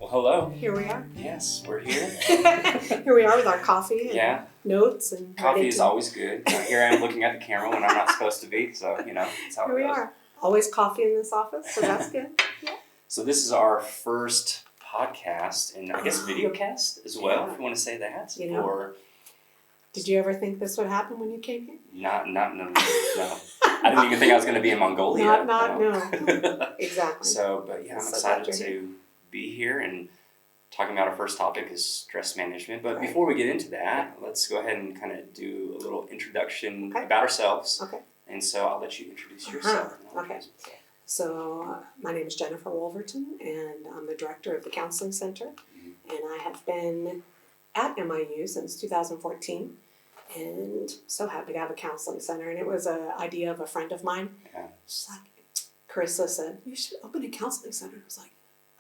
Hello. Here we are. Yes, we're here. Here we are with our coffee and notes and coffee is always good. Here I am looking at the camera when I'm not supposed to be, so it's how Here it we goes. are. Always coffee in this office, so that's good. Yeah. So this is our first podcast and I guess video cast as well, if you want to say that. Did you ever think this would happen when you came here? No. I didn't even think I was going to be in Mongolia. No. Exactly. So, but yeah, I'm excited to be here, and talking about our first topic is stress management. But before we get into that, let's go ahead and kind of do a little introduction about ourselves. Okay. And so I'll let you introduce yourself. Okay. So my name is Jennifer Wolverton, and I'm the director of the Counseling Center. Mm-hmm. And I have been at MIU since 2014. And so happy to have a counseling center. And it was an idea of a friend of mine. Yeah. She's like, Carissa said, you should open a counseling center. I was like,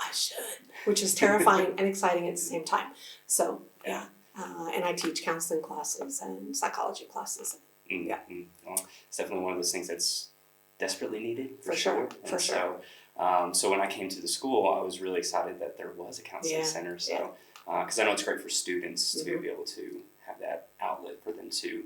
I should, which is terrifying and exciting at the same time. So, and I teach counseling classes and psychology classes. Mm-hmm. Yeah. Well, it's definitely one of those things that's desperately needed, for sure. So when I came to the school, I was really excited that there was a counseling center. So, because I know it's great for students to be able to have that outlet for them to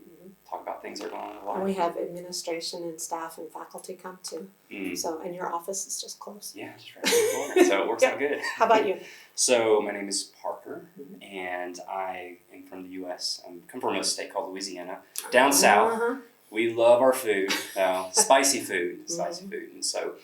talk about things that are going on in their life. And we have administration and staff and faculty come too. So, and your office is just close. Yeah, just right around the corner. So it works out good. How about you? So my name is Parker, and I am from the U.S. I come from a state called Louisiana, down south. We love our food, spicy food, and so.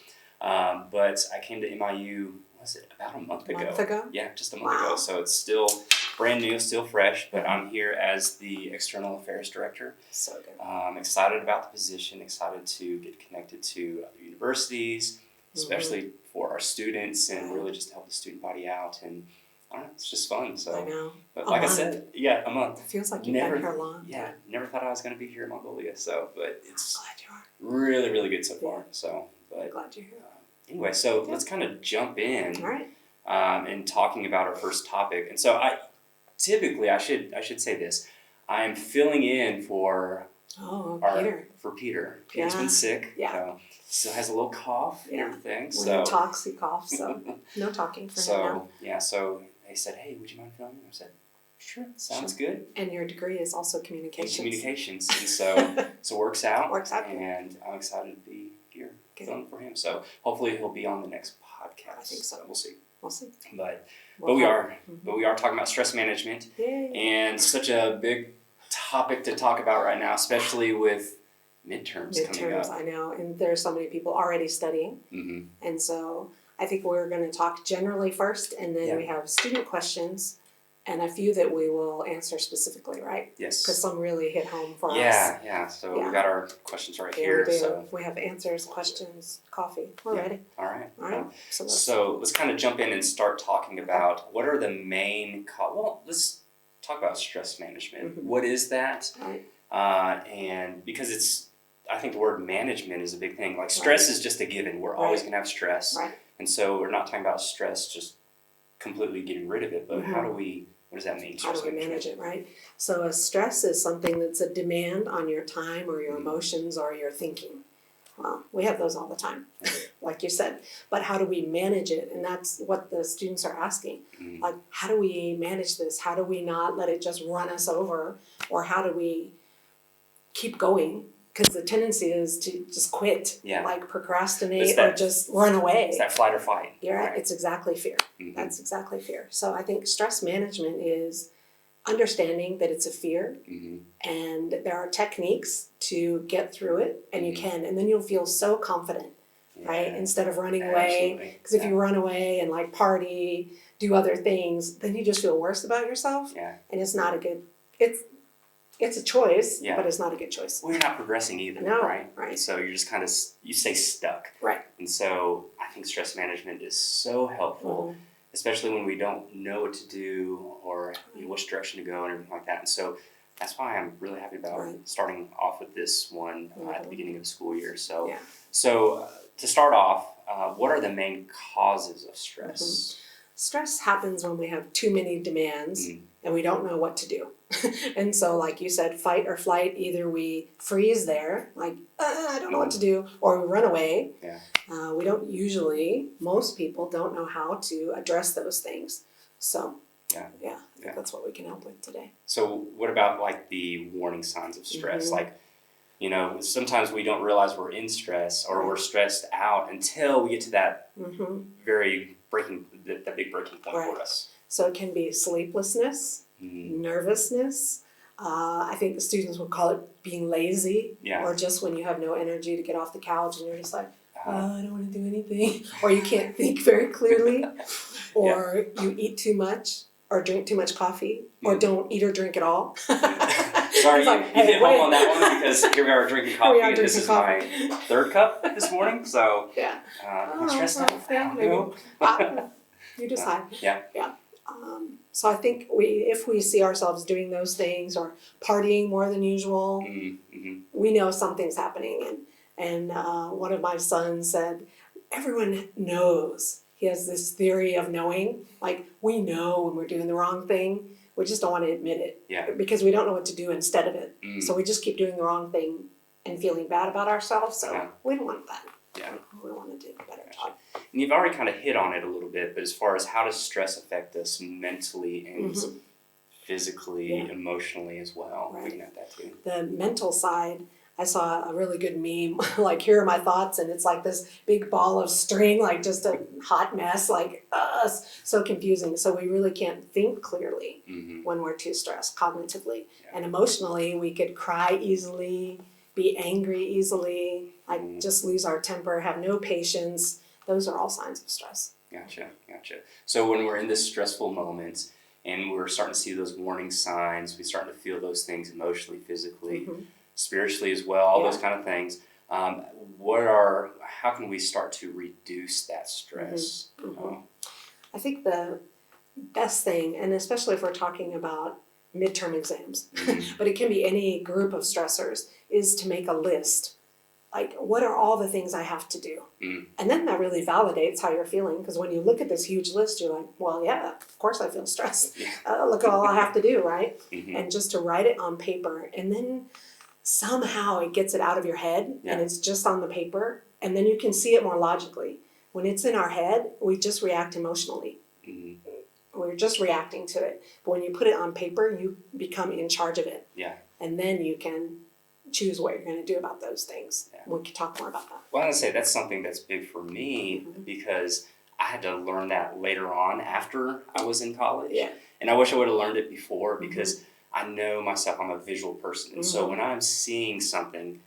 But I came to MIU. Was it about a month ago? Yeah, just a month ago. So it's still brand new, still fresh, but I'm here as the External Affairs Director. So good. I'm excited about the position, excited to get connected to other universities, especially for our students, and really just to help the student body out. And I don't know, it's just fun. So, I know. But like I said, a month. It feels like you've been here long. Yeah, never thought I was going to be here in Mongolia. So, but it's I'm glad you are. really, really good so far. So, but I'm glad you're here. Anyway, so let's kind of jump in and talking about our first topic. And so I should say this. I'm filling in for Peter. For Peter. Peter's been sick. Yeah. Still has a little cough and everything. When he talks, he coughs. So no talking for him now. So they said, hey, would you mind filming? I said, sure, sounds good. And your degree is also communications. And so it works out. And I'm excited to be here filming for him. So hopefully he'll be on the next podcast. I think so. We'll see. But we are talking about stress management. Yay. And such a big topic to talk about right now, especially with midterms coming up. I know, and there are so many people already studying. And so I think we're going to talk generally first, and then we have student questions and a few that we will answer specifically, right? Yes. Because some really hit home for us. Yeah. So we got our questions right here. We do. So we have answers, questions, coffee. We're ready. All right. So let's kind of jump in and start talking about what are the main let's talk about stress management. What is that? Right. And because I think the word management is a big thing. Like stress is just a given. We're always going to have stress. Right. And so we're not talking about stress just completely getting rid of it, but what does that mean? How do we manage it, right? So a stress is something that's a demand on your time or your emotions or your thinking. Well, we have those all the time, like you said. But how do we manage it? And that's what the students are asking. Like, how do we manage this? How do we not let it just run us over? Or how do we keep going? Because the tendency is to just quit, like procrastinate or just run away. It's that flight or fight. You're right. It's exactly fear. That's exactly fear. So I think stress management is understanding that it's a fear, and there are techniques to get through it, and you can, and then you'll feel so confident, right? Instead of running away. Because if you run away and like party, do other things, then you just feel worse about yourself, and it's not a good. It's a choice, but it's not a good choice. Well, you're not progressing either, right? So you're just you stay stuck. Right. And so I think stress management is so helpful, especially when we don't know what to do or which direction to go and everything like that. And so that's why I'm really happy about starting off with this one at the beginning of the school year. So, to start off, what are the main causes of stress? Stress happens when we have too many demands and we don't know what to do. And so, like you said, fight or flight, either we freeze there, like, I don't know what to do, or we run away. Yeah. We don't usually, most people don't know how to address those things. So, I think that's what we can help with today. So what about like the warning signs of stress? Mm-hmm. Like, you know, sometimes we don't realize we're in stress or we're stressed out until we get to that very that big breaking point for us. So it can be sleeplessness, nervousness. I think the students would call it being lazy, or just when you have no energy to get off the couch and you're just like, I don't want to do anything, or you can't think very clearly, or you eat too much, or drink too much coffee, or don't eat or drink at all. Sorry, you hit home on that one because here we are drinking coffee, and this is my third cup this morning, so I'm stressed out. Yeah, maybe. You decide. Yeah. So I think if we see ourselves doing those things or partying more than usual, we know something's happening. And one of my sons said, everyone knows. He has this theory of knowing, like we know when we're doing the wrong thing. We just don't want to admit it because we don't know what to do instead of it. So we just keep doing the wrong thing and feeling bad about ourselves. So we don't want that. Yeah. We want to do a better job. And you've already kind of hit on it a little bit, but as far as how does stress affect us mentally and physically, emotionally as well? Right. Looking at that too. The mental side, I saw a really good meme, like here are my thoughts, and it's like this big ball of string, like just a hot mess, like so confusing. So we really can't think clearly when we're too stressed cognitively. And emotionally, we could cry easily, be angry easily, like just lose our temper, have no patience. Those are all signs of stress. Gotcha. So when we're in this stressful moment and we're starting to see those warning signs, we start to feel those things emotionally, physically, spiritually as well, all those kind of things. How can we start to reduce that stress? I think the best thing, and especially if we're talking about midterm exams, but it can be any group of stressors, is to make a list. Like, what are all the things I have to do? And then that really validates how you're feeling, because when you look at this huge list, you're like, well, yeah, of course I feel stressed. Look at all I have to do, right? And just to write it on paper, and then somehow it gets it out of your head, and it's just on the paper, and then you can see it more logically. When it's in our head, we just react emotionally. We're just reacting to it. But when you put it on paper, you become in charge of it. And then you can choose what you're going to do about those things. We can talk more about that. Well, I want to say that's something that's big for me because I had to learn that later on after I was in college. And I wish I would have learned it before because I know myself, I'm a visual person. And so when I'm seeing something,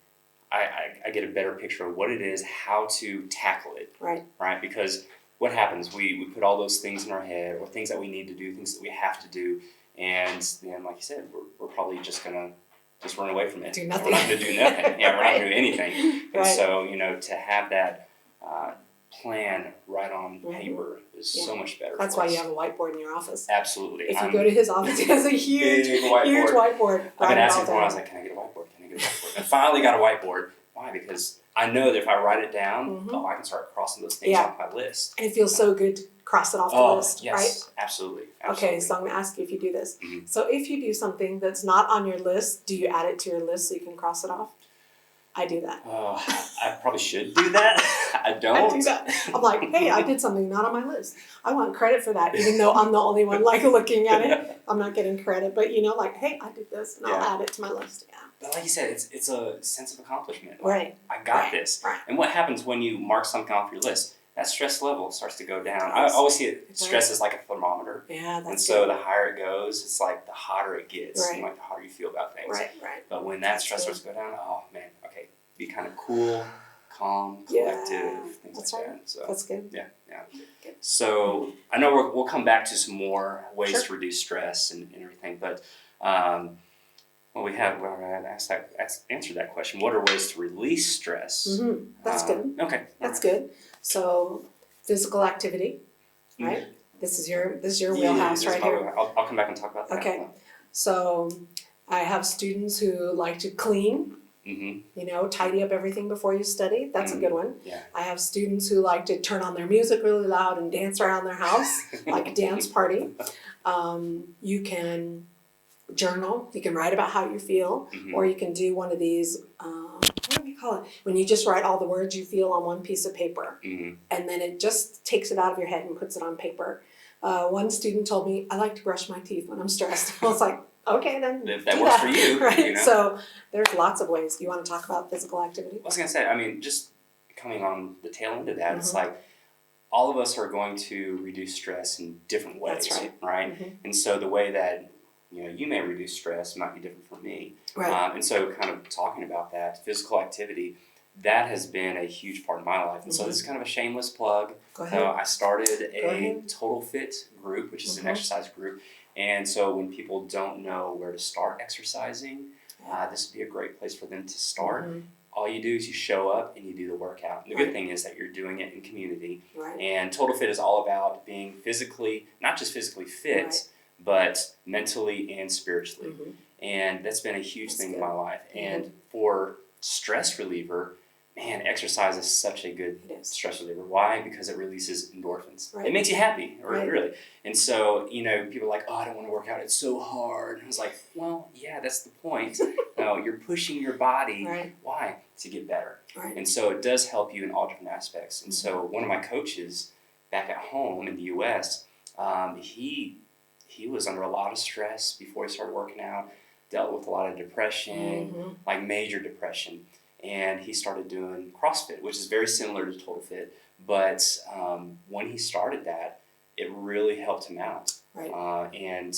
I get a better picture of what it is, how to tackle it. Right? Because what happens? We put all those things in our head, or things that we need to do, things that we have to do, and then, like you said, we're probably just gonna just run away from it. Do nothing. We're not gonna do nothing. We're not gonna do anything. And so, to have that plan right on paper is so much better. That's why you have a whiteboard in your office. Absolutely. If you go to his office, he has a huge whiteboard. I've been asking for one. I was like, can I get a whiteboard? I finally got a whiteboard. Why? Because I know that if I write it down, I can start crossing those things off my list. And it feels so good to cross it off the list, right? Absolutely. Okay, so I'm going to ask you if you do this. So if you do something that's not on your list, do you add it to your list so you can cross it off? I do that. I probably should do that. I don't. I do that. I'm like, hey, I did something not on my list. I want credit for that, even though I'm the only one looking at it. I'm not getting credit, but hey, I did this, and I'll add it to my list. But like you said, it's a sense of accomplishment. Right. I got this. Right. And what happens when you mark something off your list? That stress level starts to go down. I always see stress is like a thermometer. Yeah, that's And so the higher it goes, it's like the hotter it gets, and the harder you feel about things. Right. But when that stress starts to go down, oh man, okay, be kind of cool, calm, collective, things like that. So that's good. Yeah. Good. So I know we'll come back to some more ways to reduce stress and everything, but answered that question. What are ways to release stress? That's good. Okay. That's good. So physical activity, right? This is your wheelhouse right here. I'll come back and talk about that. Okay. So I have students who like to clean, tidy up everything before you study. That's a good one. Yeah. I have students who like to turn on their music really loud and dance around their house, like a dance party. You can journal. You can write about how you feel, Mm-hmm. or you can do one of these, what do we call it? When you just write all the words you feel on one piece of paper, Mm-hmm. and then it just takes it out of your head and puts it on paper. One student told me, I like to brush my teeth when I'm stressed. I was like, okay, then If that do works for you, right? you know? So there's lots of ways. Do you want to talk about physical activity? I was going to say, I mean, just coming on the tail end of that, it's Mm-hmm. like all of us are going to reduce stress in different ways, That's right. Mm-hmm. And so the way that you may reduce stress might be different from me. Right. And so kind of talking about that, physical activity, that has been a huge part of my life. And so this is kind of a shameless plug. Go ahead. I started a ahead. Total Fit group, which is an Mhm. exercise group. And so when people don't know where to start exercising, this would be a great place for them to start. Mm-hmm. All you do is you show up and you do the workout. And the Right. good thing is that you're doing it in community. Right. And Total Fit is all about being physically, not just physically fit, Right. but mentally and spiritually. Mm-hmm. And that's been a huge That's thing good. in my life. Mm-hmm. And for stress reliever, man, exercise is such a good It is. stress reliever. Why? Because it releases endorphins. Right. It makes you happy, Right. really. And so, people are like, oh, I don't want to work out. It's so hard. And I was like, well, yeah, that's the point. No, you're pushing your body. Right. Why? To get better. Right. And so it does help you in all different aspects. And Mm-hmm. so one of my coaches back at home in the U.S., he was under a lot of stress before he started working out, dealt with a lot of depression, Mm-hmm. like major depression. And he started doing CrossFit, which is very similar to Total Fit. But when he started that, it really helped him out. Right. And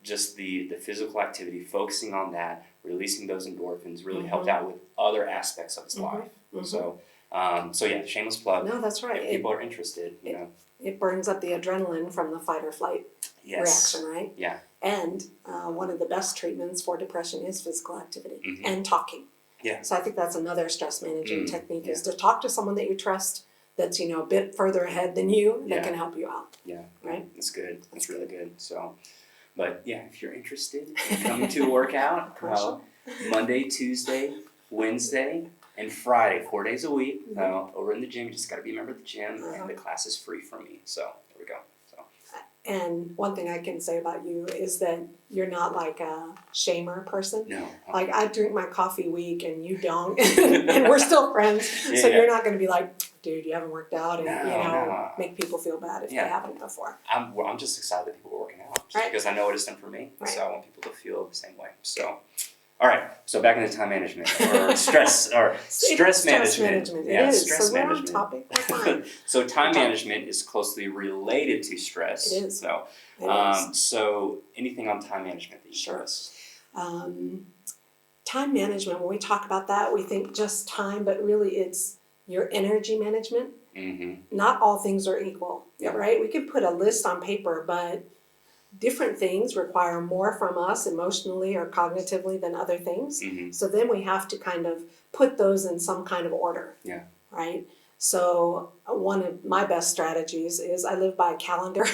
just the physical activity, focusing on that, releasing those endorphins really Mm-hmm. helped out with other aspects of his Mm-hmm. life. Mm-hmm. So yeah, shameless plug. No, that's right. If people are interested, It burns up the adrenaline from the fight or flight yes. reaction, right? Yeah. And one of the best treatments for depression is physical activity Mhm. and talking. Yeah. So I think that's another stress managing technique is yeah. to talk to someone that you trust that's, a bit further ahead than you that Yeah. can help you out. Yeah. Right? That's good. That's That's really good. So, but yeah, if you're interested in coming to a workout, Commercial. Monday, Tuesday, Wednesday, and Friday, 4 days a week, over in the gym. You just got to be a member of the gym, and the class is free for me. So there we go. So. And one thing I can say about you is that you're not like a shamer person. No. Like I drink my coffee week and you don't, and we're still friends. Yeah, So yeah. you're not going to be like, dude, you haven't worked out, and No. make people feel bad if Yeah. they haven't before. I'm just excited that people are working out, just Right. because I know what it's done for me. Right. So I want people to feel the same way. So, all right. So back into time management or stress management. It is. Stress So we're on management. topic. We're fine. So time management is closely related to stress. It is. So, It is. so anything on time management that you Sure. us? Time management, when we talk about that, we think just time, but really it's your energy management. Mm-hmm. Not all things are equal, Yeah. right? We could put a list on paper, but different things require more from us emotionally or cognitively than other things. Mm-hmm. So then we have to kind of put those in some kind of order. Yeah. Right? So one of my best strategies is I live by a calendar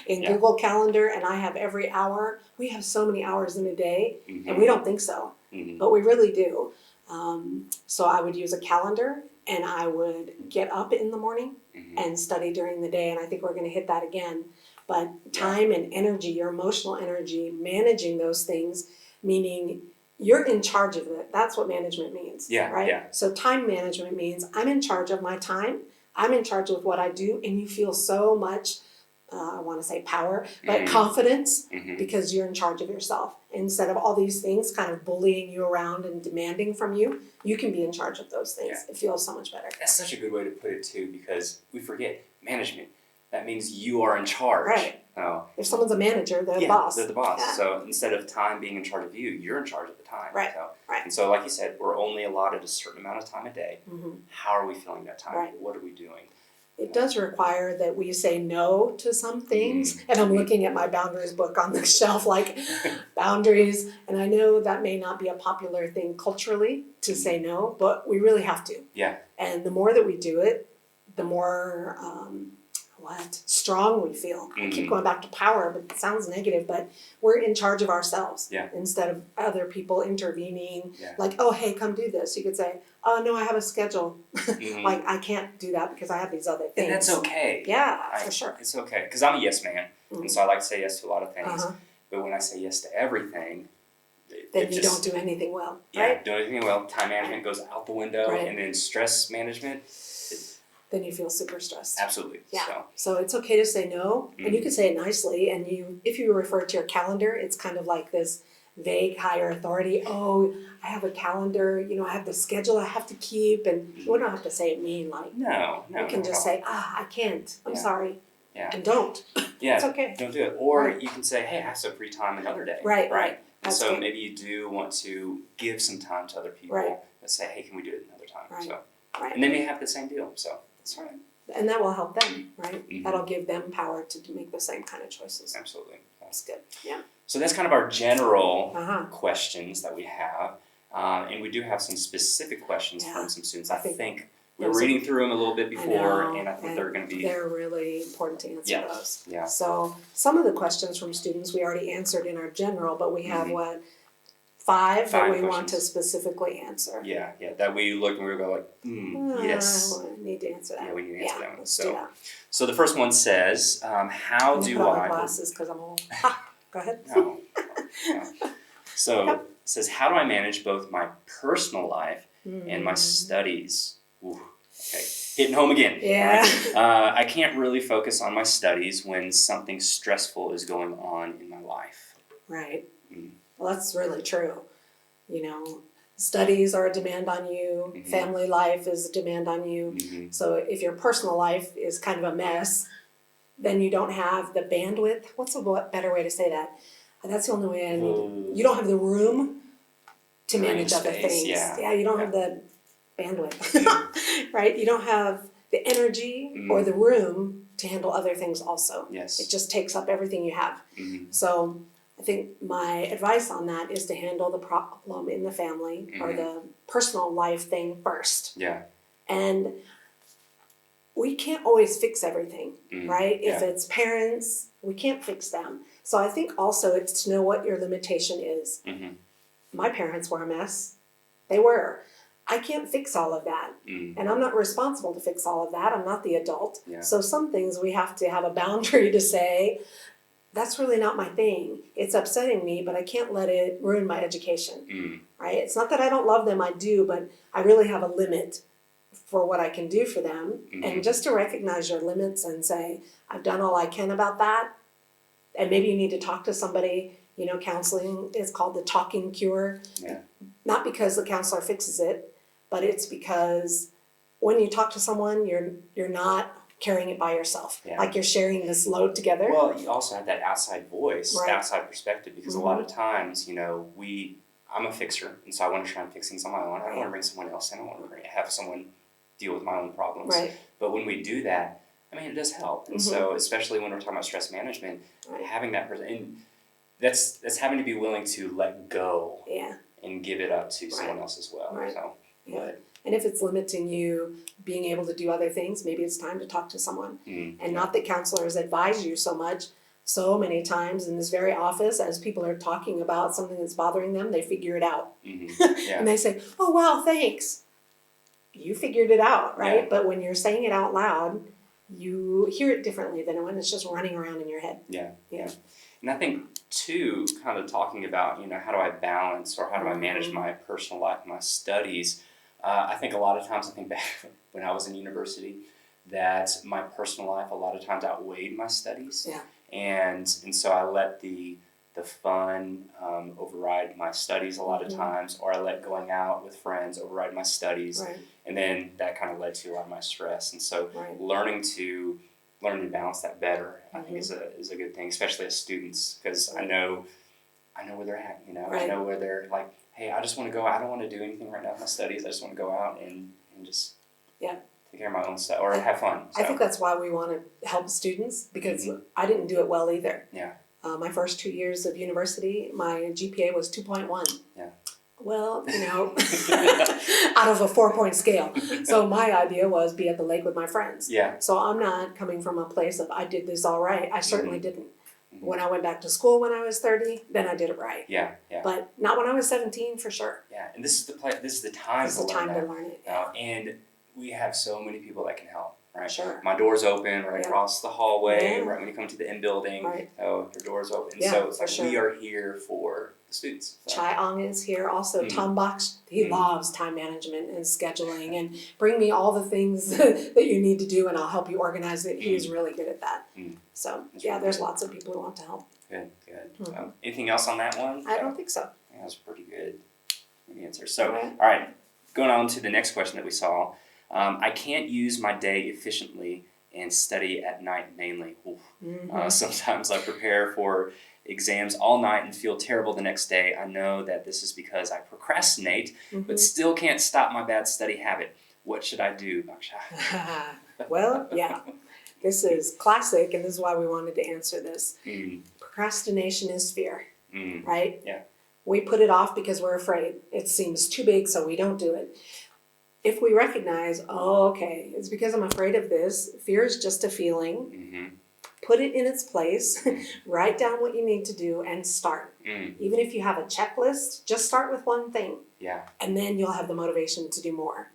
in Yeah. Google Calendar, and I have every hour. We have so many hours in a day, Mm-hmm. and we don't think so, Mm-hmm. but we really do. So I would use a calendar, and I would get up in the morning Mm-hmm. and study during the day, and I think we're going to hit that again. But time and energy, your emotional energy, managing those things, meaning you're in charge of it. That's what management means, Yeah, right? yeah. So time management means I'm in charge of my time. I'm in charge of what I do, and you feel so much, I want to say power, but Mhm. confidence Mm-hmm. because you're in charge of yourself. Instead of all these things kind of bullying you around and demanding from you, you can be in charge of those things. Yeah. It feels so much better. That's such a good way to put it too, because we forget management. That means you are in charge. Right. Oh, If someone's a manager, they're the boss. They're the boss. Yeah. So instead of time being in charge of you, you're in charge of the time. Right, So, right. And so, like you said, we're only allotted a certain amount of time a day. Mm-hmm. How are we filling that time? Right. What are we doing? It does require that we say no to some things. And I'm looking at my boundaries book on the shelf, like boundaries. And I know that may not be a popular thing culturally to say no, but we really have to. Yeah. And the more that we do it, the more strong we feel. I keep Mhm. going back to power, but it sounds negative, but we're in charge of ourselves Yeah. instead of other people intervening. Yeah. Like, oh, hey, come do this. You could say, oh, no, I have a schedule. Mhm. Like, I can't do that because I have these other things. And that's okay. Yeah, for sure. It's okay. Because I'm a yes man. Mhm. And so I like to say yes to a lot of things. Uh-huh. But when I say yes to everything, then you don't do anything well, yeah, right? don't do anything well. Time management goes out the window, Right. and then stress management. Then you feel super stressed. Absolutely. Yeah. So it's okay to say no, and you can say it nicely. And if you refer to your calendar, it's kind of like this vague higher authority. Oh, I have a calendar. I have the schedule I have to keep, and we don't have to say it mean like. No. You can just say, I can't. I'm sorry. Yeah. And don't. Yeah. It's okay. Don't do it. Or Right. you can say, hey, I have some free time another day. Right. And That's so good. maybe you do want to give some time to other people. Right. And say, hey, can we do it another time? Right. So, Right. and they may have the same deal. So That's right. And that will help them, right? Mhm. That'll give them power to make the same kind of choices. absolutely. That's good. Yeah. So that's kind of our general Uh-huh. questions that we have. And we do have some specific questions Yeah. from some students. I I think we were those are- reading through them a little bit before, know, and I think they're going to be. They're really important to answer Yeah. those. Yeah. So some of the questions from students we already answered in our general, but we have Mhm. five that Five we want to questions. specifically answer. Yeah. That we look and we go like, yes. I need to answer that. Yeah, we need to answer that one. Let's do So, that. so the first one says, how I'm gonna do put on my I? glasses because I'm old. Go ahead. No. So it says, how do I manage both my personal life and my studies? Ooh, okay, hitting home again. Yeah. Right? I can't really focus on my studies when something stressful is going on in my life. Right. Mm. Well, that's really true. Studies are a demand on you. Mhm. Family life is a demand on you. Mm-hmm. So if your personal life is kind of a mess, then you don't have the bandwidth. What's a better way to say that? That's the only way I need. You don't have the room to Brain manage other space, things. yeah. You don't have the bandwidth, right? You don't have the energy or the room to handle other things also. Yes. It just takes up everything you have. Mm-hmm. So I think my advice on that is to handle the problem in the family or the personal life thing first. Yeah. And we can't always fix everything, right? If it's parents, we can't fix them. So I think also it's to know what your limitation is. Mm-hmm. My parents were a mess. They were. I can't fix all of that. And I'm not responsible to fix all of that. I'm not the adult. Yeah. So some things we have to have a boundary to say, that's really not my thing. It's upsetting me, but I can't let it ruin my education, right? It's not that I don't love them, I do, but I really have a limit for what I can do for them. And just to recognize your limits and say, I've done all I can about that. And maybe you need to talk to somebody. Counseling is called the talking cure. Yeah. Not because the counselor fixes it, but it's because when you talk to someone, you're not carrying it by yourself. Yeah. Like you're sharing this load together. Well, you also have that outside voice, Right. outside perspective, because a lot of times, I'm a fixer, and so I want to try and fix things on my own. I don't want to bring someone else in. I want to have someone deal with my own problems. Right. But when we do that, it does help. And so, especially when we're talking about stress management, Right. having that person, and that's having to be willing to let go Yeah. and give it up to someone else as well. Right. So, Yeah. And if it's limiting you being able to do other things, maybe it's time to talk to someone. And not that counselors advise you so much. So many times in this very office, as people are talking about something that's bothering them, they figure it out. Yeah. And they say, oh, wow, thanks. You figured it out, right? Yeah. But when you're saying it out loud, you hear it differently than when it's just running around in your head. Yeah. And I think, too, kind of talking about, how do I balance or how do I manage my personal life, my studies. I think a lot of times, I think back when I was in university, that my personal life a lot of times outweighed my studies. Yeah. And so I let the fun override my studies a lot of times, or I let going out with friends override my studies. Right. And then that kind of led to a lot of my stress. And so Right. learning to balance that better, I think is a good thing, especially as students, because I know where they're at. Right. I know where they're like, hey, I just want to go. I don't want to do anything right now with my studies. I just want to go out and just take care of my own stuff or have fun. So. I think that's why we want to help students, because I didn't do it well either. Yeah. My first 2 years of university, my GPA was 2.1. Yeah. Well, out of a 4-point scale. So my idea was be at the lake with my friends. Yeah. So I'm not coming from a place of I did this all right. I certainly didn't. When I went back to school when I was 30, then I did it right. Yeah. But not when I was 17 for sure. Yeah. And this is the time. It's the time to learn it. And we have so many people that can help, right? Sure. My door's open right Yeah. across the hallway, Yeah. right when you come to the end building. Right. Oh, your door's open. Yeah, So it's for like we sure. are here for the students. So. Chai Ong is here also. Tom Bach, he loves time management and scheduling and bring me all the things that you need to do and I'll help you organize it. He's really good at that. So That's yeah, really there's good. lots of people who want to help. Good. Anything else on that one? I don't think so. Yeah, that was pretty good answer. So, Right. all right, going on to the next question that we saw. I can't use my day efficiently and study at night mainly. Sometimes I prepare for exams all night and feel terrible the next day. I know that this is because I procrastinate, but still can't stop my bad study habit. What should I do, Baksha? Well, yeah, this is classic and this is why we wanted to answer this. Procrastination is fear, right? Yeah. We put it off because we're afraid. It seems too big, so we don't do it. If we recognize, oh, okay, it's because I'm afraid of this, fear is just a feeling, put it in its place, write down what you need to do, and start. Even if you have a checklist, just start with one thing. Yeah. And then you'll have the motivation to do more.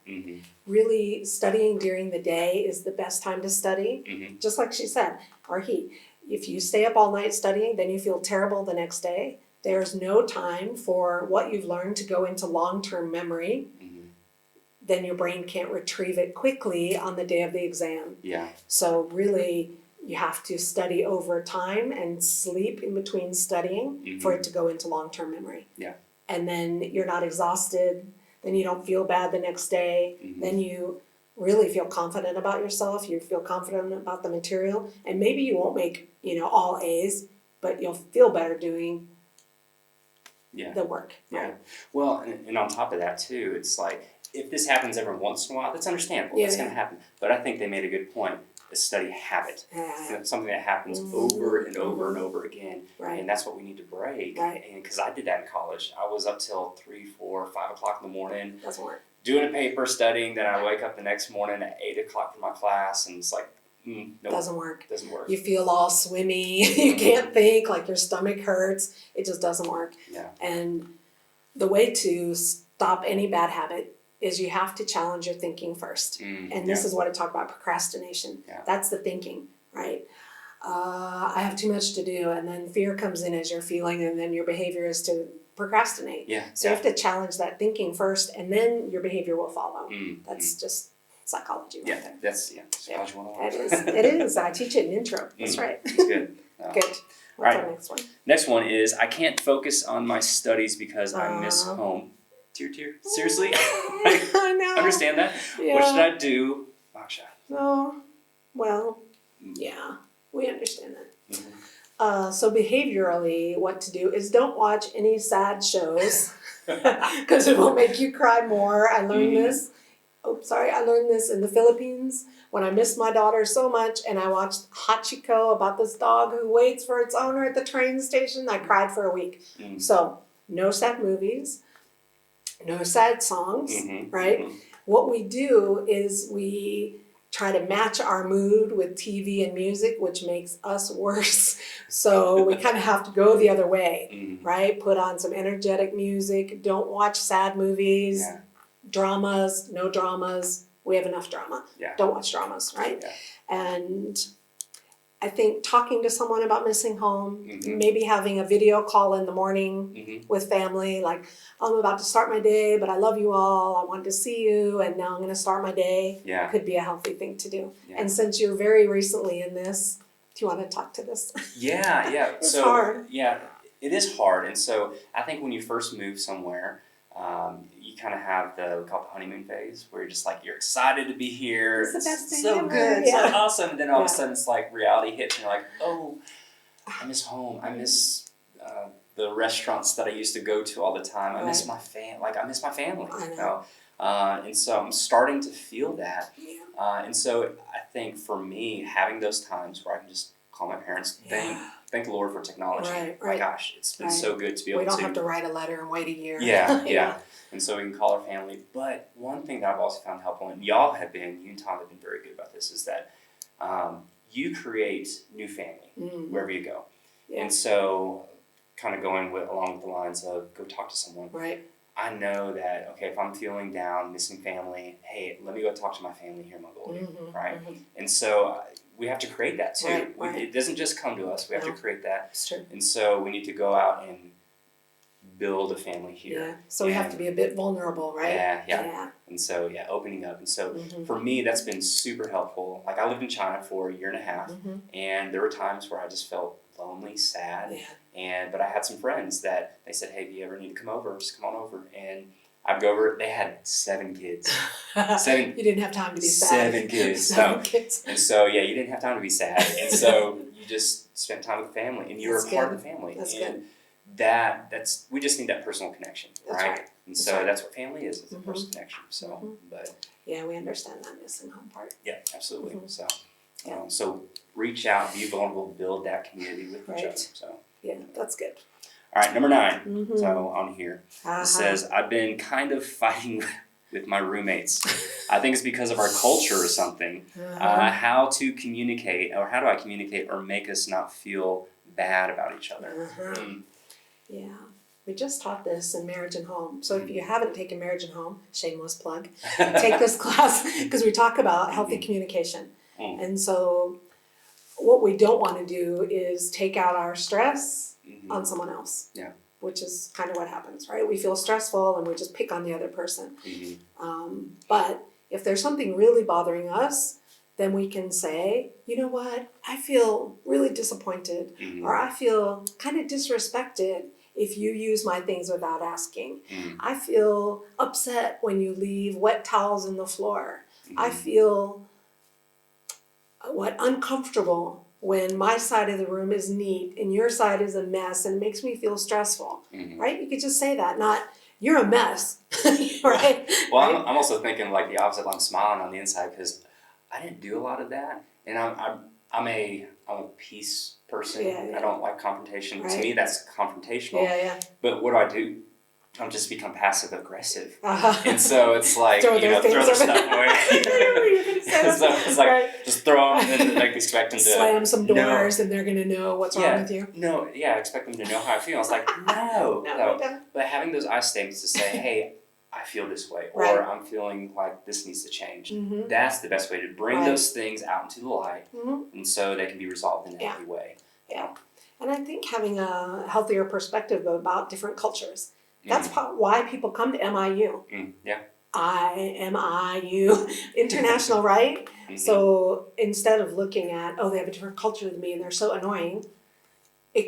Really, studying during the day is the best time to study. Just like she said, or he. If you stay up all night studying, then you feel terrible the next day. There's no time for what you've learned to go into long-term memory. Then your brain can't retrieve it quickly on the day of the exam. Yeah. So really, you have to study over time and sleep in between studying for it to go into long-term memory. Yeah. And then you're not exhausted. Then you don't feel bad the next day. Then you really feel confident about yourself. You feel confident about the material. And maybe you won't make, all A's, but you'll feel better doing the work. Yeah. Well, and on top of that too, it's like, if this happens every once in a while, that's understandable. That's going to happen. But I think they made a good point. The study habit. Something that happens over and over and over again. Right. And that's what we need to break. Right. And because I did that in college. I was up till 3, 4, 5 o'clock in the morning. Doesn't work. Doing a paper, studying. Then I wake up the next morning at 8 o'clock for my class. And it's like, nope. Doesn't work. Doesn't work. You feel all swimmy. You can't think, like your stomach hurts. It just doesn't work. Yeah. And the way to stop any bad habit is you have to challenge your thinking first. And this is what I talk about, procrastination. That's the thinking, right? I have too much to do, and then fear comes in as you're feeling, and then your behavior is to procrastinate. So you have to challenge that thinking first, and then your behavior will follow. That's just psychology right there. That's psychology 101. It is. I teach it in intro. That's right. That's good. Good. What's our next one? Next one is, I can't focus on my studies because I miss home. Tear. Seriously? I know. Understand that? Yeah. What should I do? Baksha. Oh, well, yeah, we understand that. So behaviorally, what to do is don't watch any sad shows because it will make you cry more. I learned this. I learned this in the Philippines when I missed my daughter so much and I watched Hachiko about this dog who waits for its owner at the train station. I cried for a week. So no sad movies. No sad songs, right? What we do is we try to match our mood with TV and music, which makes us worse. So we kind of have to go the other way, right? Put on some energetic music. Don't watch sad movies, dramas, no dramas. We have enough drama. Don't watch dramas, right? And I think talking to someone about missing home, maybe having a video call in the morning with family, like, I'm about to start my day, but I love you all, I wanted to see you, and now I'm going to start my day. Could be a healthy thing to do. And since you're very recently in this, do you want to talk to this? It's hard. Yeah, it is hard. And so I think when you first move somewhere, you kind of have we call it the honeymoon phase, where you're just like, you're excited to be here. It's the best thing so ever. good, so awesome. And then all of a sudden it's like reality hits and you're like, oh, I miss home. I miss the restaurants that I used to go to all the time. I miss my I miss my family. I know. You know? And so I'm starting to feel that. And so I think for me, having those times where I can just call my parents, thank the Lord for technology. My gosh, it's been so good to be able to. We don't have to write a letter and wait a year. Yeah. And so we can call our family. But one thing that I've also found helpful, and you and Tom have been very good about this, is that you create new family wherever you go. And so kind of going along with the lines of go talk to someone. I know that, okay, if I'm feeling down, missing family, hey, let me go talk to my family here in Mongolia, right? And so we have to create that too. Right. It doesn't just come to us. We have to create that. It's true. And so we need to go out and build a family here. Yeah. So we have to be a bit vulnerable, right? Yeah. And so, opening up. And so for me, that's been super helpful. Like I lived in China for a year and a half, and there were times where I just felt lonely, sad. But I had some friends that they said, hey, if you ever need to come over, just come on over. And I'd go over. They had 7 kids. 7. You didn't have time to be sad. 7 kids. 7 kids. And so, you didn't have time to be sad. And so you just spent time with the family, and you were a part of the family. That's and good. That's we just need that personal connection, That's right. And so that's what family is. It's a personal connection. So, but yeah, we understand that missing home part. yeah, absolutely. So, so reach out, be vulnerable, build that community with each other. So yeah, that's good. All right, number 9. So on here it says, I've been kind of fighting with my roommates. I think it's because of our culture or something. How to communicate, or how do I communicate or make us not feel bad about each other? Yeah, we just taught this in Marriage and Home. So if you haven't taken Marriage and Home, shameless plug, take this class because we talk about healthy communication. And so what we don't want to do is take out our stress on someone else. Yeah. Which is kind of what happens, right? We feel stressful and we just pick on the other person. But if there's something really bothering us, then we can say, you know what, I feel really disappointed, or I feel kind of disrespected if you use my things without asking. I feel upset when you leave wet towels in the floor. I feel uncomfortable when my side of the room is neat and your side is a mess, and it makes me feel stressful, right? You could just say that, not, you're a mess, right? Well, right? I'm also thinking like the opposite. I'm smiling on the inside because I didn't do a lot of that, and I'm a peace person. I don't like confrontation. To me, that's confrontational. But what do? I'm just become passive aggressive, and so it's like throw their stuff away. So it's like just throw them and then expect them to slam some doors, and they're gonna know what's wrong with you. Expect them to know how I feel. It's like no. But having those I statements to say, hey, I feel this way, or I'm feeling like this needs to change. That's the best way to bring those things out into the light, and so they can be resolved in a healthy way. Yeah, and I think having a healthier perspective about different cultures. That's why people come to MIU. MIU, international, right? So instead of looking at, they have a different culture than me and they're so annoying, we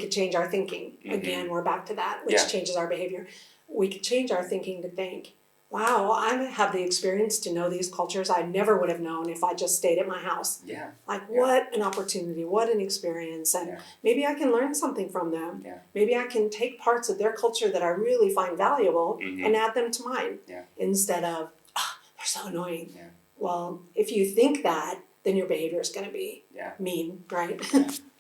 could change our thinking. Again, we're back to that, which changes our behavior. We could change our thinking to think, wow, I have the experience to know these cultures I never would have known if I just stayed at my house. What an opportunity, what an experience. And maybe I can learn something from them. Maybe I can take parts of their culture that I really find valuable and add them to mine. Instead of, they're so annoying. Well, if you think that, then your behavior is going to be mean, right?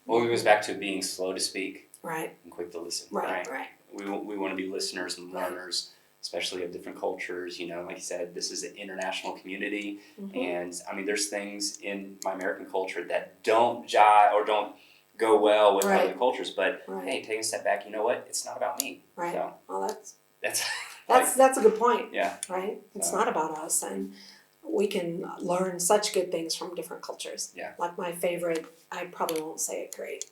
Well, it goes back to being slow to speak. And quick to listen. Right. We want to be listeners and learners. Especially of different cultures, like you said, this is an international community, and I mean, there's things in my American culture that don't jive or don't go well with other cultures. But hey, take a step back. You know what? It's not about me. So, well, that's a good point. Yeah. Right. It's not about us, and we can learn such good things from different cultures. Like my favorite, I probably won't say it great.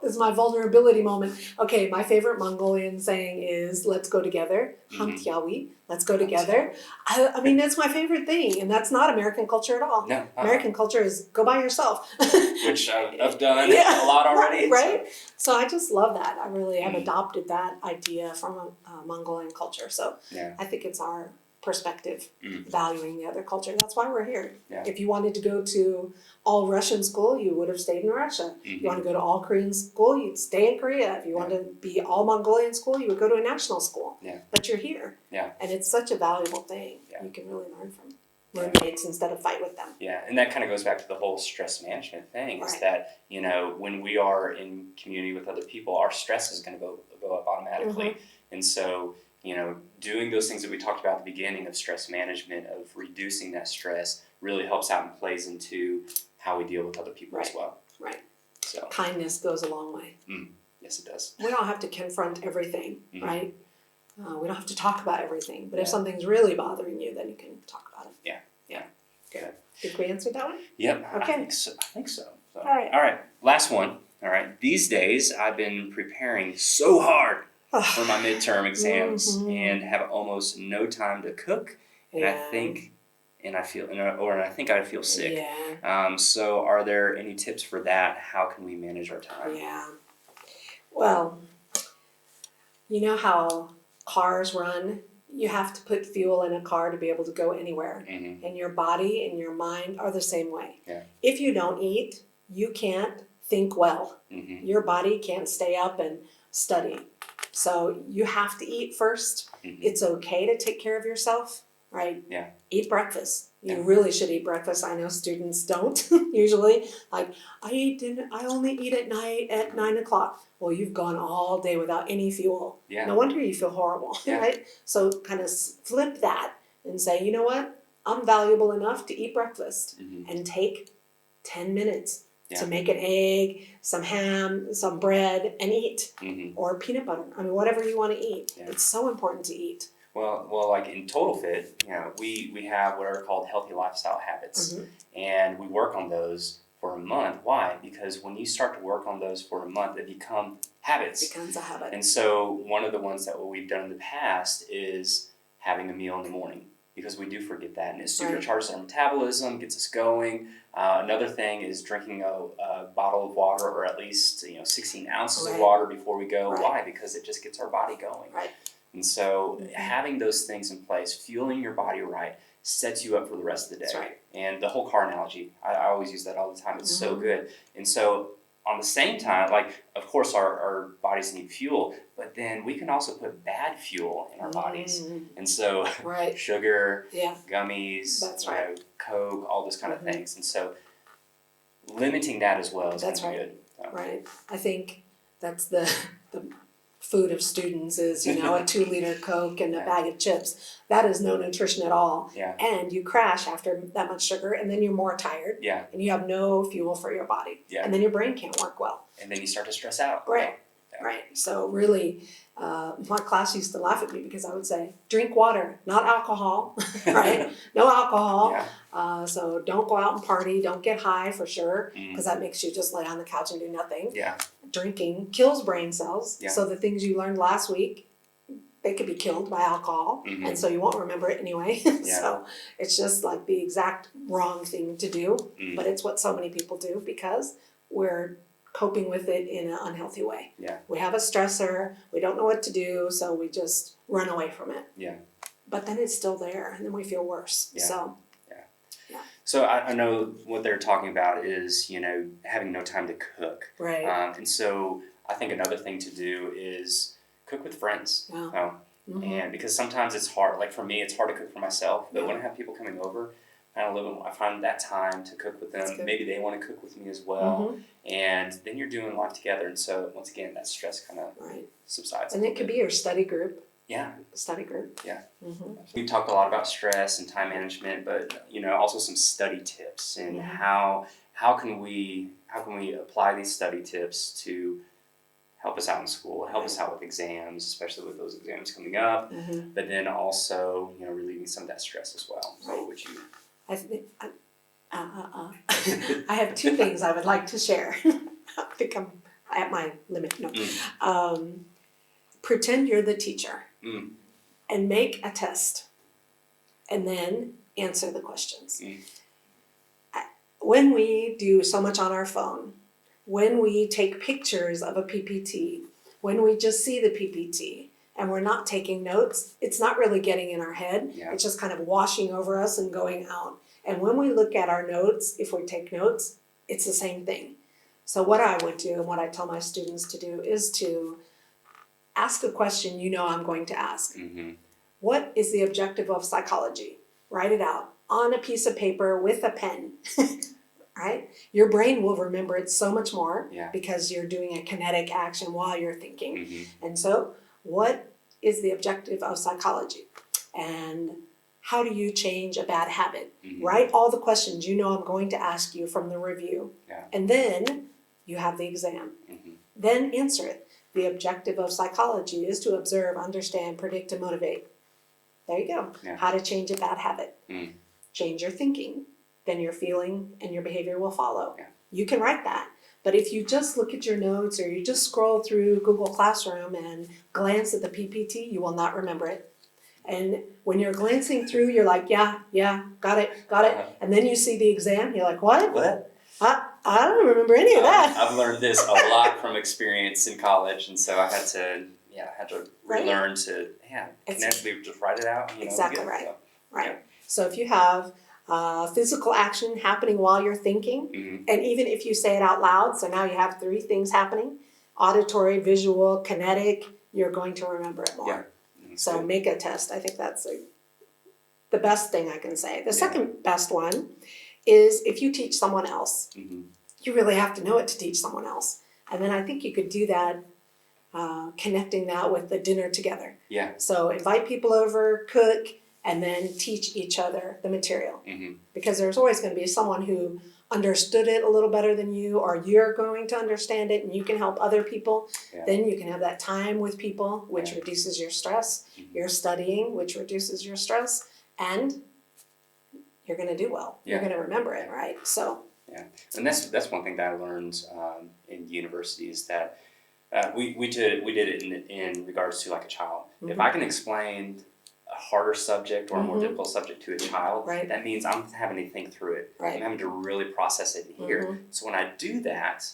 This is my vulnerability moment. Okay, my favorite Mongolian saying is, let's go together. Hamtiawi, let's go together. I mean, that's my favorite thing, and that's not American culture at all. No. American culture is go by yourself. Which I've done a lot already. Right? So I just love that. I really have adopted that idea from Mongolian culture. So I think it's our perspective, valuing the other culture. That's why we're here. If you wanted to go to all Russian school, you would have stayed in Russia. If you want to go to all Korean school, you'd stay in Korea. If you want to be all Mongolian school, you would go to a national school. But you're here. And it's such a valuable thing. You can really learn from roommates instead of fight with them. And that kind of goes back to the whole stress management thing, is that, when we are in community with other people, our stress is going to go up automatically. And so, doing those things that we talked about at the beginning of stress management, of reducing that stress, really helps out and plays into how we deal with other people as well. So kindness goes a long way. Yes, it does. We don't have to confront everything, right? We don't have to talk about everything, but if Yeah. something's really bothering you, then you can talk about it. Yeah. Good. Think we answered that one? Yep. Okay. I think so. So, All right. All right. Last one. All right. These days, I've been preparing so hard for my midterm exams and have almost no time to cook. And I think I feel sick. Yeah. So are there any tips for that? How can we manage our time? Yeah. Well, you know how cars run? You have to put fuel in a car to be able to go anywhere. Mm-hmm. And your body and your mind are the same way. Yeah. If you don't eat, you can't think well. Mm-hmm. Your body can't stay up and study. So you have to eat first. Mm-hmm. It's okay to take care of yourself, right? Yeah. Eat breakfast. You Yeah. really should eat breakfast. I know students don't usually. Like, I only eat at night at 9 o'clock. Well, you've gone all day without any fuel. Yeah. No wonder you feel horrible, Yeah. right? So kind of flip that and say, you know what? I'm valuable enough to eat breakfast Mm-hmm. and take 10 minutes Yeah. to make an egg, some ham, some bread, and eat. Mm-hmm. Or peanut butter. I mean, whatever you want to eat. Yeah. It's so important to eat. Well, like in Total Fit, we have what are called healthy lifestyle habits, Mhm. and we work on those for a month. Why? Because when you start to work on those for a month, they become habits. Becomes a habit. And so one of the ones that we've done in the past is having a meal in the morning, because we do forget that, and it supercharges our metabolism, gets us going. Another thing is drinking a bottle of water, or at least 16 ounces of water before we go. Right. Why? Because it just gets our body going. Right. And so having those things in place, fueling your body right, sets you up for the rest of the day. That's right. And the whole car analogy, I always use that all the time. It's so good. And so on the same time, like, of course our bodies need fuel, but then we can also put bad fuel in our bodies. And so Right. sugar, Yeah. gummies, That's right. Coke, all those kind of things. And so limiting that as well is That's going to be right. good. So. Right. I think that's the food of students is, a 2-liter Coke and a bag of chips. That is no nutrition at all. Yeah. And you crash after that much sugar, and then you're more tired. Yeah. And you have no fuel for your body. Yeah. And then your brain can't work well. And then you start to stress out. Right. Yeah. Right. So really, my class used to laugh at me because I would say, drink water, not alcohol, right? No alcohol. Yeah. So don't go out and party. Don't get high for sure, Mm. because that makes you just lay on the couch and do nothing. Yeah. Drinking kills brain cells. Yeah. So the things you learned last week, they could be killed by alcohol. Mhm. And so you won't remember it anyway. Yeah. So it's just like the exact wrong thing to do. Mm. But it's what so many people do because we're coping with it in an unhealthy way. Yeah. We have a stressor, we don't know what to do, so we just run away from it. Yeah. But then it's still there, and then we feel worse. Yeah. So, So I know what they're talking about is, having no time to cook. right. And so I think another thing to do is cook with friends. Yeah. Mhm. And because sometimes it's hard, like for me, it's hard to cook for myself, but Yeah. when I have people coming over, I find that time to cook with That's them. good. Maybe they want to cook with me as well. Mhm. And then you're doing life together. And so once again, that stress kind of Right. subsides. And it could be your study group. Yeah. Study group. Yeah. Mm-hmm. We talked a lot about stress and time management, but also some study tips and Mhm. how can we apply these study tips to help us out in school, help us out with exams, especially with those exams coming up, Mm-hmm. but then also relieving some of that stress as well. So what would you? I have 2 things I would like to share. I think I'm at my limit. No. Pretend you're the teacher and make a test and then answer the questions. When we do so much on our phone, when we take pictures of a PPT, when we just see the PPT and we're not taking notes, it's not really getting in our head. Yeah. It's just kind of washing over us and going out. And when we look at our notes, if we take notes, it's the same thing. So what I would do and what I tell my students to do is to ask a question I'm going to ask. Mm-hmm. What is the objective of psychology? Write it out on a piece of paper with a pen. Right? Your brain will remember it so much more because you're doing a kinetic action while you're thinking. Mm-hmm. And so, what is the objective of psychology? And how do you change a bad habit? Mm-hmm. Write all the questions I'm going to ask you from the review. Yeah. And then you have the exam. Mm-hmm. Then answer it. The objective of psychology is to observe, understand, predict, and motivate. There you go. Yeah. How to change a bad habit. Mm. Change your thinking. Then your feeling and your behavior will follow. Yeah. You can write that. But if you just look at your notes or you just scroll through Google Classroom and glance at the PPT, you will not remember it. And when you're glancing through, you're like, yeah, got it. And then you see the exam, you're like, what? What? I don't remember any of that. I've learned this a lot from experience in college, and so I had to Right. relearn to connect. Just write it out. Exactly be good. right. So, Right. So if you have physical action happening while you're thinking, Mhm. and even if you say it out loud, so now you have 3 things happening: auditory, visual, kinetic. You're going to remember it more. Yeah. So Good. make a test. I think that's the best thing I can say. The second best one is if you teach someone else. Mhm. You really have to know it to teach someone else. And then I think you could do that, connecting that with the dinner together. Yeah. So invite people over, cook, and then teach each other the material. Mhm. Because there's always going to be someone who understood it a little better than you, or you're going to understand it and you can help other people. Yeah. Then you can have that time with people, which Yeah. reduces your stress. Mhm. You're studying, which reduces your stress, and you're going to do well. Yeah. You're going to remember it, right? So, And that's one thing that I learned in university is that we did it in regards to like a child. If I can explain a harder subject or a more difficult subject to a child, Right. that means I'm having to think through it. Right. I'm having to really process it in here. So when I do that,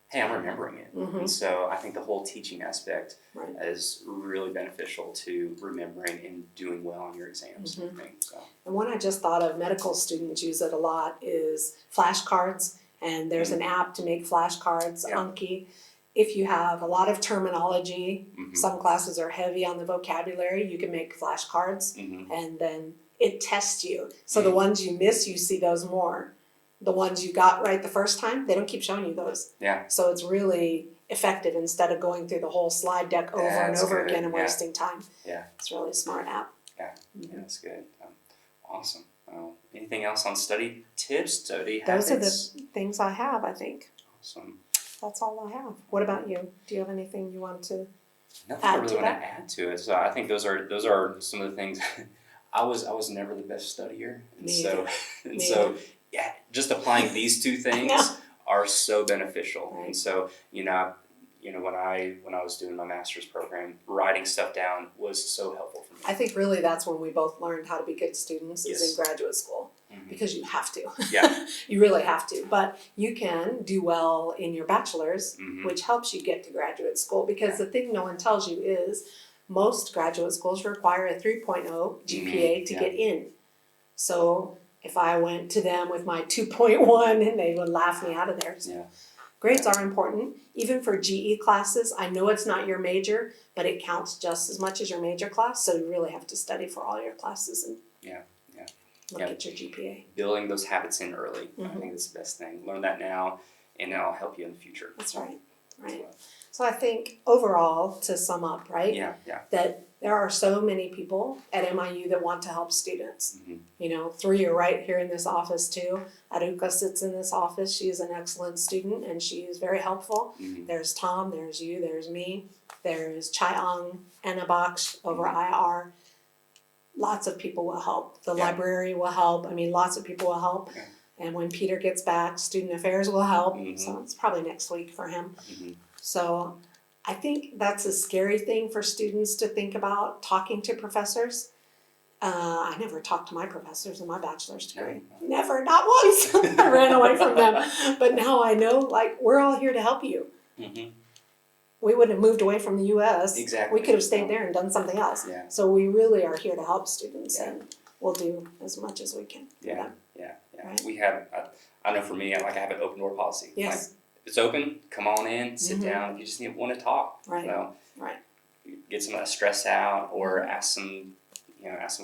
hey, I'm remembering it. And so I think the whole teaching aspect Right. is really beneficial to remembering and doing well on your exams. I think, so. and one I just thought of, medical students use it a lot, is flashcards. And there's an app to make flashcards, Yeah. Anki. If you have a lot of terminology, Mhm. some classes are heavy on the vocabulary, you can make flashcards. Mhm. And then it tests you. So the ones you miss, you see those more. The ones you got right the first time, they don't keep showing you those. Yeah. So it's really effective instead of going through the whole slide deck over and That's over good, again and yeah. wasting time. Yeah. It's really a smart app. Yeah, that's good. Awesome. Anything else on study tips, study Those habits? are the things I have, I think. Awesome. That's all I have. What about you? Do you have anything you want to? Nothing I Add really to want that? to add to it. So I think those are some of the things. I was never the best studier, and Me so Me so yeah, just applying these two things Yeah. are so beneficial. Right. And so when I was doing my master's program, writing stuff down was so helpful for me. I think really that's when we both learned how to be good students is Yes. in graduate school. Mhm. Because you have to. Yeah. You really have to. But you can do well in your bachelor's, Mhm. which helps you get to graduate school. Because the thing no one tells you is most graduate schools require a 3.0 GPA to Yeah. get in. So if I went to them with my 2.1, and they would laugh me out of there. So Yeah. grades are important. Even for GE classes, I know it's not your major, but it counts just as much as your major class. So you really have to study for all your classes and look Yeah. at your GPA. Building those habits in early, I Mhm. think that's the best thing. Learn that now, and it'll help you in the future. That's right. Right. So, So I think overall, to sum up, right, yeah. that there are so many people at MIU that want to help students. Mhm. 3 are right here in this office too. Aruka sits in this office. She is an excellent student and she is very helpful. Mhm. There's Tom, there's you, there's me, there's Chai-Ang, Anna Baksh over Mhm. IR. Lots of people will help. The Yeah. library will help. I mean, lots of people will help. Yeah. And when Peter gets back, student affairs will help. Mhm. So it's probably next week for him. Mhm. So I think that's a scary thing for students to think about, talking to professors. I never talked to my professors in my bachelor's degree. No. Never, not once. I ran away from them. But now I know, like, we're all here to help you. Mhm. We wouldn't have moved away from the US. Exactly. We could have stayed there and done something else. Yeah. So we really are here to help students Yeah. and we'll do as much as we can for Yeah. them. Yeah. Right. We have. I know for me, I have an open door policy. Yes. Like, it's open. Come on in. Sit Mhm. down. If you just want to talk. Right. Right. Get some of that stress out, or ask some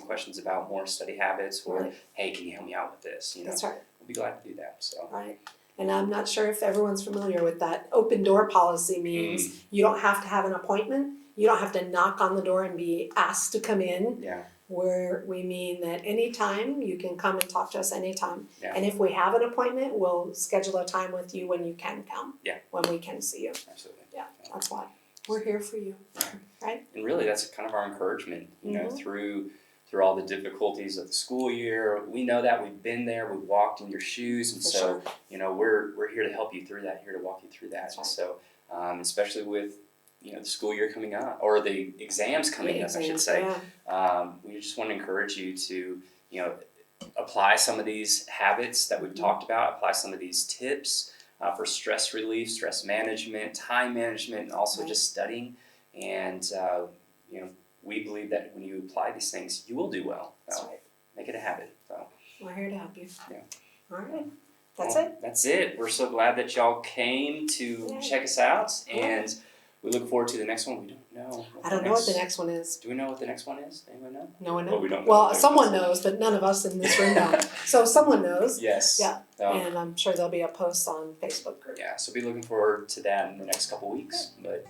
questions about more study habits, or Right. hey, can you help me out with this? That's right. We'll be glad to do that. So. Right. And I'm not sure if everyone's familiar with that. Open door policy means you don't have to have an appointment. You don't have to knock on the door and be asked to come in. Yeah. Where we mean that anytime you can come and talk to us anytime. Yeah. And if we have an appointment, we'll schedule a time with you when you can come. Yeah. When we can see you. Absolutely. Yeah, that's why. We're here for you. Right? And really, that's kind of our encouragement, through all the difficulties of the school year. We know that we've been there, we've walked in your shoes, and we're here to help you through that, here to walk you through that. Right. And so, especially with the school year coming up, or the exams coming up, I should say. Yeah. We just want to encourage you to apply some of these habits that we've talked about, apply some of these tips for stress relief, stress management, time management, and also just studying. And we believe that when you apply these things, you will do well. So That's right. make it a habit. So We're here to help you. Yeah. All right. It. That's it. We're so glad that y'all came to check us out, and we look forward to the next one. We don't know. I don't know what the next one is. Do we know what the next one is? Anyone know? No one knows. Well, we don't know. Well, someone knows, but none of us in this room know. So someone knows. Yes. Yeah. And I'm sure there'll be a post on Facebook group. Yeah, so be looking forward to that in the next couple weeks. But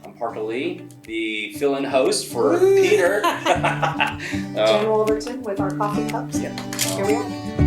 I'm Parker Lee, the fill-in host for Peter. Jen Wolverton with our coffee cups. Yeah. Here we are.